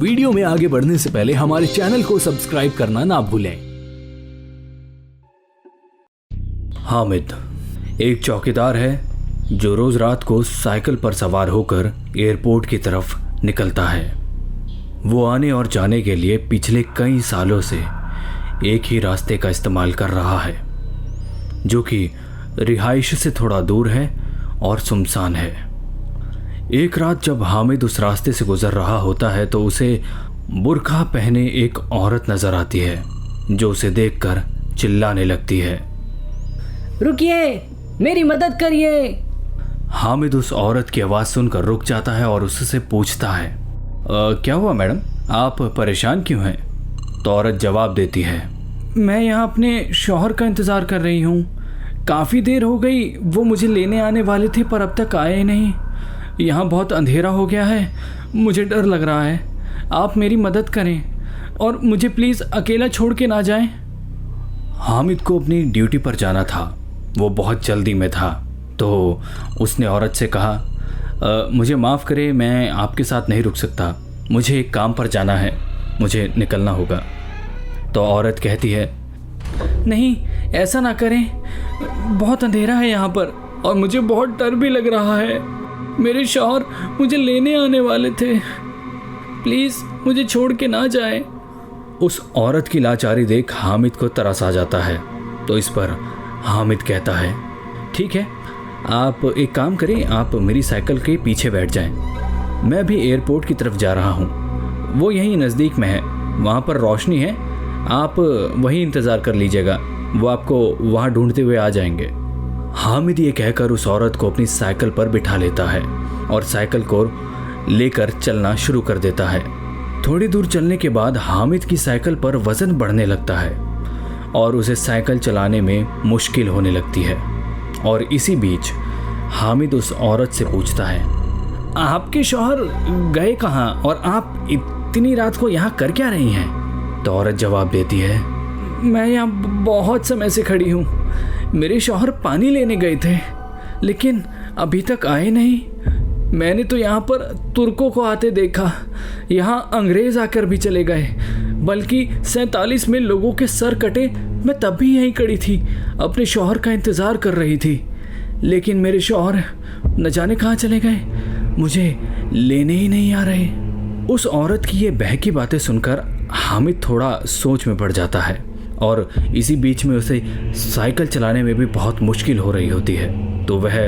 Video में आगे बढ़ने से पहले हमारे चैनल को सब्सक्राइब करना ना भूलें। हामिद एक चौकीदार है जो रोज रात को साइकिल पर सवार होकर एयरपोर्ट की तरफ निकलता है। वो आने और जाने के लिए पिछले कई सालों से एक ही रास्ते का इस्तेमाल कर रहा है, जो कि रिहाइश से थोड़ा दूर है और सुनसान है। एक रात जब हामिद उस रास्ते से गुजर रहा होता है तो उसे बुर्का पहने एक औरत नजर आती है, जो उसे देखकर चिल्लाने लगती है, रुकिए, मेरी मदद करिए। हामिद उस औरत की आवाज़ सुनकर रुक जाता है और उससे पूछता है, क्या हुआ मैडम, आप परेशान क्यों हैं? तो औरत जवाब देती है, मैं यहाँ अपने शौहर का इंतज़ार कर रही हूँ। काफ़ी देर हो गई, वो मुझे लेने आने वाले थे पर अब तक आए नहीं। यहाँ बहुत अंधेरा हो गया है, मुझे डर लग रहा है। आप मेरी मदद करें और मुझे प्लीज़ अकेला छोड़ के ना जाएं। हामिद को अपनी ड्यूटी पर जाना था, वो बहुत जल्दी में था, तो उसने औरत से कहा, मुझे माफ़ करें, मैं आपके साथ नहीं रुक सकता, मुझे एक काम पर जाना है, मुझे निकलना होगा। तो औरत कहती है, नहीं ऐसा ना करें, बहुत अंधेरा है यहाँ पर और मुझे बहुत डर भी लग रहा है। मेरे शौहर मुझे लेने आने वाले थे, प्लीज़ मुझे छोड़ के ना जाए। उस औरत की लाचारी देख हामिद को तरस आ जाता है। तो इस पर हामिद कहता है, ठीक है, आप एक काम करें, आप मेरी साइकिल के पीछे बैठ जाएं। मैं भी एयरपोर्ट की तरफ जा रहा हूँ, वो यहीं नज़दीक में है, वहाँ पर रोशनी है, आप वहीं इंतज़ार कर लीजिएगा, वो आपको वहाँ ढूंढते हुए आ जाएंगे। हामिद ये कहकर उस औरत को अपनी साइकिल पर बिठा लेता है और साइकिल को लेकर चलना शुरू कर देता है। थोड़ी दूर चलने के बाद हामिद की साइकिल पर वज़न बढ़ने लगता है और उसे साइकिल चलाने में मुश्किल होने लगती है। और इसी बीच हामिद उस औरत से पूछता है, आपके शौहर गए कहाँ और आप इतनी रात को यहाँ कर क्या रही हैं? तो औरत जवाब देती है, मैं यहाँ बहुत समय से खड़ी हूँ, मेरे शौहर पानी लेने गए थे लेकिन अभी तक आए नहीं। मैंने तो यहाँ पर तुर्कों को आते देखा, यहाँ अंग्रेज़ आकर भी चले गए, बल्कि 47 में लोगों के सर कटे। मैं तब भी यहीं खड़ी थी, अपने शौहर का इंतज़ार कर रही थी, लेकिन मेरे शौहर न जाने कहाँ चले गए, मुझे लेने ही नहीं आ रहे। उस औरत की ये बहकी बातें सुनकर हामिद थोड़ा सोच में पड़ जाता है और इसी बीच में उसे साइकिल चलाने में भी बहुत मुश्किल हो रही होती है। तो वह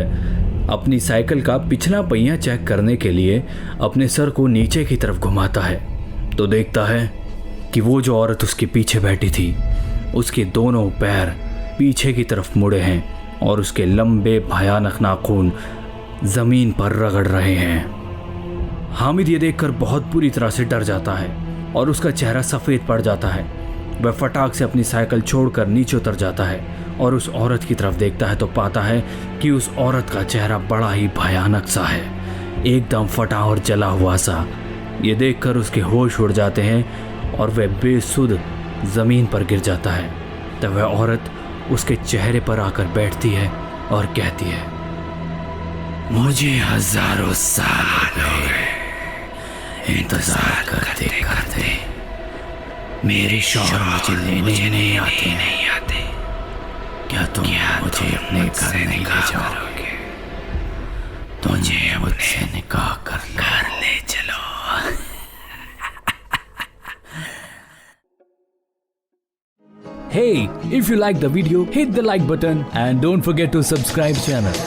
अपनी साइकिल का पिछला पहिया चेक करने के लिए अपने सर को नीचे की तरफ घुमाता है, तो देखता है कि वो जो औरत उसके पीछे बैठी थी, उसके दोनों पैर पीछे की तरफ मुड़े हैं और उसके लंबे भयानक नाखून ज़मीन पर रगड़ रहे हैं। हामिद ये देखकर बहुत बुरी तरह से डर जाता है और उसका चेहरा सफ़ेद पड़ जाता है। वह फटाक से अपनी साइकिल छोड़कर नीचे उतर जाता है और उस औरत की तरफ देखता है तो पाता है कि उस औरत का चेहरा बड़ा ही भयानक सा है, एकदम फटा और जला हुआ सा। ये देखकर उसके होश उड़ जाते हैं और वह बेसुध ज़मीन पर गिर जाता है। तब वह औरत उसके चेहरे पर आकर बैठती है और कहती है, मुझे हजारों साल हो गए इंतजार करते करते, मेरे शौहर मुझे लेने नहीं आते। क्या तुम मुझे अपने घर नहीं ले जाओगे? तो मुझे मुझसे निकाह कर ले चलो। Hey, if you like the video, hit the like button and don't forget to subscribe channel.